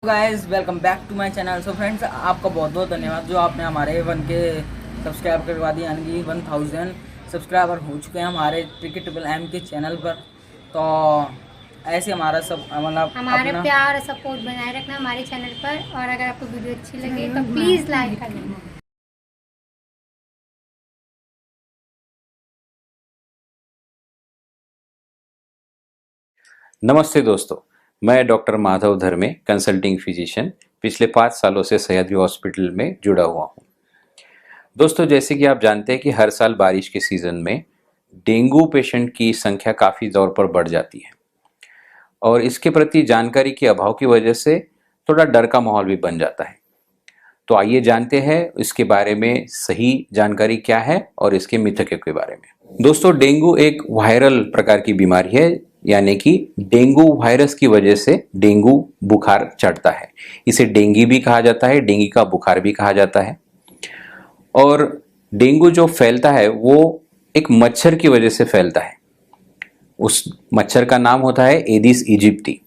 Guys welcome back to my channel. So friends, आपका बहुत बहुत धन्यवाद जो आपने हमारे 1K सब्सक्राइब करवा दिया, यानी कि 1000 सब्सक्राइबर हो चुके हैं हमारे ट्रिकी के चैनल पर। तो ऐसे हमारा सब मतलब हमारे अपना प्यार और सपोर्ट बनाए रखना हमारे चैनल पर। और अगर आपको वीडियो अच्छी लगे तो प्लीज़ लाइक करना। नमस्ते दोस्तों, मैं डॉक्टर माधव धर्मे कंसल्टिंग फिजिशियन पिछले 5 सालों से सह्याद्री हॉस्पिटल में जुड़ा हुआ हूँ। दोस्तों, जैसे कि आप जानते हैं कि हर साल बारिश के सीज़न में डेंगू पेशेंट की संख्या काफ़ी तौर पर बढ़ जाती है और इसके प्रति जानकारी के अभाव की वजह से थोड़ा डर का माहौल भी बन जाता है। तो आइए जानते हैं इसके बारे में सही जानकारी क्या है और इसके मिथकों के बारे में। दोस्तों, डेंगू एक वायरल प्रकार की बीमारी है, यानी कि डेंगू वायरस की वजह से डेंगू बुखार चढ़ता है। इसे डेंगी भी कहा जाता है, डेंगी का बुखार भी कहा जाता है। और डेंगू जो फैलता है वो एक मच्छर की वजह से फैलता है। उस मच्छर का नाम होता है एडिस इजिप्टी।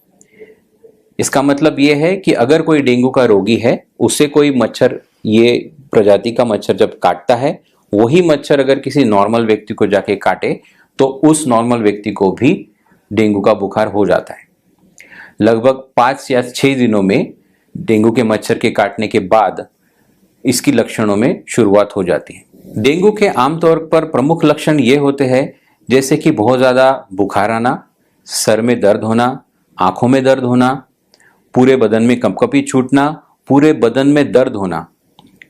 इसका मतलब ये है कि अगर कोई डेंगू का रोगी है, उसे कोई मच्छर, ये प्रजाति का मच्छर जब काटता है, वही मच्छर अगर किसी नॉर्मल व्यक्ति को जाके काटे तो उस नॉर्मल व्यक्ति को भी डेंगू का बुखार हो जाता है। लगभग 5 या 6 दिनों में डेंगू के मच्छर के काटने के बाद इसकी लक्षणों में शुरुआत हो जाती है। डेंगू के आमतौर पर प्रमुख लक्षण ये होते हैं, जैसे कि बहुत ज़्यादा बुखार आना, सर में दर्द होना, आंखों में दर्द होना, पूरे बदन में कंपकपी छूटना, पूरे बदन में दर्द होना,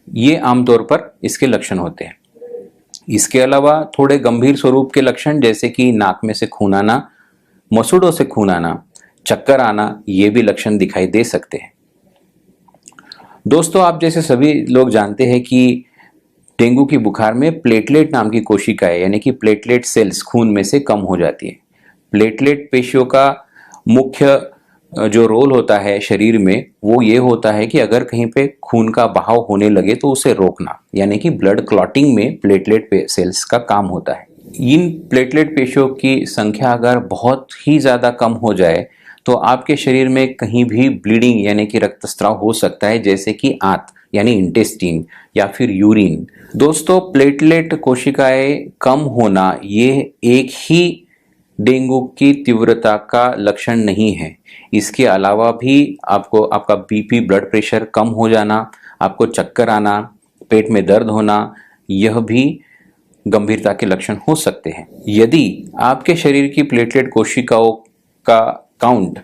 ये आमतौर पर इसके लक्षण होते हैं। इसके अलावा थोड़े गंभीर स्वरूप के लक्षण जैसे कि नाक में से खून आना, मसूड़ों से खून आना, चक्कर आना, ये भी लक्षण दिखाई दे सकते हैं। दोस्तों, आप जैसे सभी लोग जानते हैं कि डेंगू की बुखार में प्लेटलेट नाम की कोशिकाएं, यानी कि प्लेटलेट सेल्स खून में से कम हो जाती है। प्लेटलेट पेशियों का मुख्य जो रोल होता है शरीर में, वो ये होता है कि अगर कहीं पे खून का बहाव होने लगे तो उसे रोकना, यानी कि ब्लड क्लॉटिंग में प्लेटलेट सेल्स का काम होता है। इन प्लेटलेट पेशियों की संख्या अगर बहुत ही ज़्यादा कम हो जाए तो आपके शरीर में कहीं भी ब्लीडिंग यानी कि रक्तस्राव हो सकता है, जैसे कि आंत यानी इंटेस्टीन या फिर यूरिन। दोस्तों, प्लेटलेट कोशिकाएं कम होना ये एक ही डेंगू की तीव्रता का लक्षण नहीं है। इसके अलावा भी आपको आपका बीपी, ब्लड प्रेशर कम हो जाना, आपको चक्कर आना, पेट में दर्द होना, यह भी गंभीरता के लक्षण हो सकते हैं। यदि आपके शरीर की प्लेटलेट कोशिकाओं का काउंट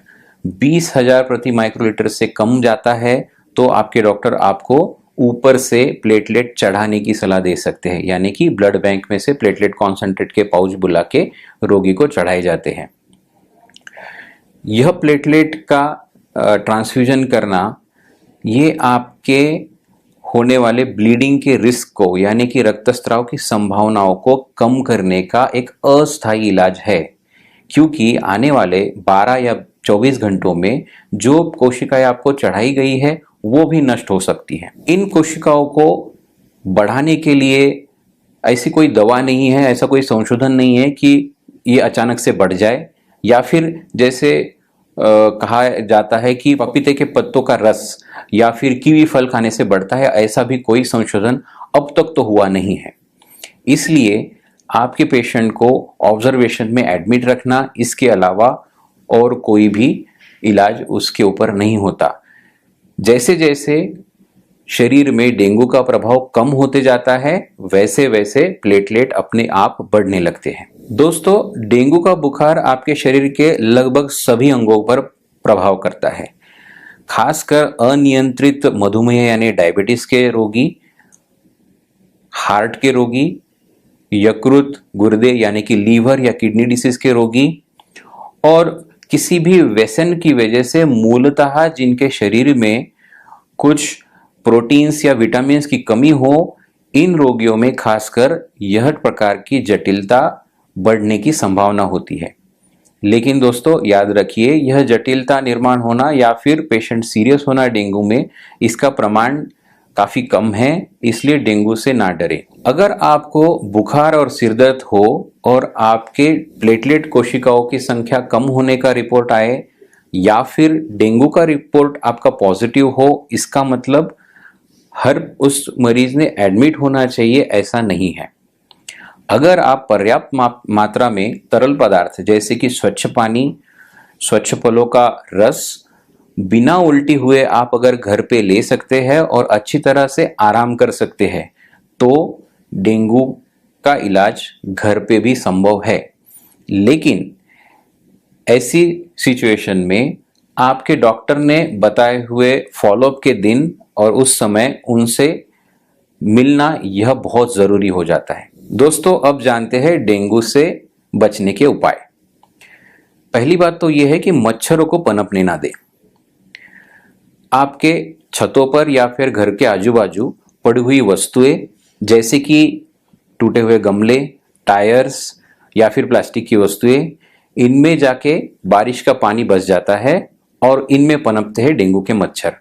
20,000 प्रति माइक्रोलीटर से कम जाता है तो आपके डॉक्टर आपको ऊपर से प्लेटलेट चढ़ाने की सलाह दे सकते हैं, यानी कि ब्लड बैंक में से प्लेटलेट कॉन्सेंट्रेट के पाउच बुला के रोगी को चढ़ाए जाते हैं। यह प्लेटलेट का ट्रांसफ्यूजन करना, ये आपके होने वाले ब्लीडिंग के रिस्क को, यानी कि रक्तस्राव की संभावनाओं को कम करने का एक अस्थायी इलाज है, क्योंकि आने वाले 12 या 24 घंटों में जो कोशिकाएं आपको चढ़ाई गई है वो भी नष्ट हो सकती है। इन कोशिकाओं को बढ़ाने के लिए ऐसी कोई दवा नहीं है, ऐसा कोई संशोधन नहीं है कि ये अचानक से बढ़ जाए, या फिर जैसे कहा जाता है कि पपीते के पत्तों का रस या फिर कीवी फल खाने से बढ़ता है, ऐसा भी कोई संशोधन अब तक तो हुआ नहीं है। इसलिए आपके पेशेंट को ऑब्जर्वेशन में एडमिट रखना, इसके अलावा और कोई भी इलाज उसके ऊपर नहीं होता। जैसे जैसे शरीर में डेंगू का प्रभाव कम होते जाता है, वैसे वैसे प्लेटलेट अपने आप बढ़ने लगते हैं। दोस्तों, डेंगू का बुखार आपके शरीर के लगभग सभी अंगों पर प्रभाव करता है, खासकर अनियंत्रित मधुमेह यानी डायबिटीज के रोगी, हार्ट के रोगी, यकृत, गुर्दे यानी कि लीवर या किडनी डिसीज के रोगी, और किसी भी व्यसन की वजह से मूलतः जिनके शरीर में कुछ प्रोटीन्स या विटामिन्स की कमी हो, इन रोगियों में खासकर यह प्रकार की जटिलता बढ़ने की संभावना होती है। लेकिन दोस्तों, याद रखिए, यह जटिलता निर्माण होना या फिर पेशेंट सीरियस होना डेंगू में, इसका प्रमाण काफी कम है, इसलिए डेंगू से ना डरें। अगर आपको बुखार और सिरदर्द हो और आपके प्लेटलेट कोशिकाओं की संख्या कम होने का रिपोर्ट आए या फिर डेंगू का रिपोर्ट आपका पॉजिटिव हो, इसका मतलब हर उस मरीज ने एडमिट होना चाहिए, ऐसा नहीं है। अगर आप पर्याप्त मात्रा में तरल पदार्थ जैसे कि स्वच्छ पानी, स्वच्छ फलों का रस बिना उल्टी हुए आप अगर घर पे ले सकते हैं और अच्छी तरह से आराम कर सकते हैं, तो डेंगू का इलाज घर पे भी संभव है। लेकिन ऐसी सिचुएशन में आपके डॉक्टर ने बताए हुए फॉलोअप के दिन और उस समय उनसे मिलना यह बहुत जरूरी हो जाता है। दोस्तों, अब जानते हैं डेंगू से बचने के उपाय। पहली बात तो यह है कि मच्छरों को पनपने ना दें। आपके छतों पर या फिर घर के आजू बाजू पड़ी हुई वस्तुएं जैसे कि टूटे हुए गमले, टायर्स या फिर प्लास्टिक की वस्तुएं, इनमें जाके बारिश का पानी बस जाता है और इनमें पनपते हैं डेंगू के मच्छर।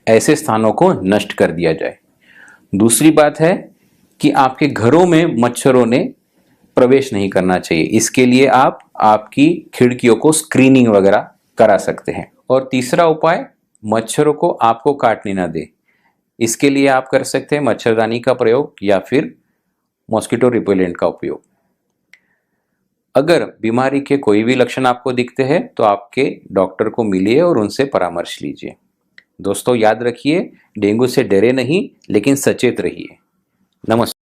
ऐसे स्थानों को नष्ट कर दिया जाए। दूसरी बात है कि आपके घरों में मच्छरों ने प्रवेश नहीं करना चाहिए। इसके लिए आप आपकी खिड़कियों को स्क्रीनिंग वगैरह करा सकते हैं। और तीसरा उपाय, मच्छरों को आपको काटने ना दे। इसके लिए आप कर सकते हैं मच्छरदानी का प्रयोग या फिर मॉस्किटो रिपेलेंट का उपयोग। अगर बीमारी के कोई भी लक्षण आपको दिखते हैं तो आपके डॉक्टर को मिलिए और उनसे परामर्श लीजिए। दोस्तों, याद रखिए, डेंगू से डरे नहीं लेकिन सचेत रहिए। नमस्कार।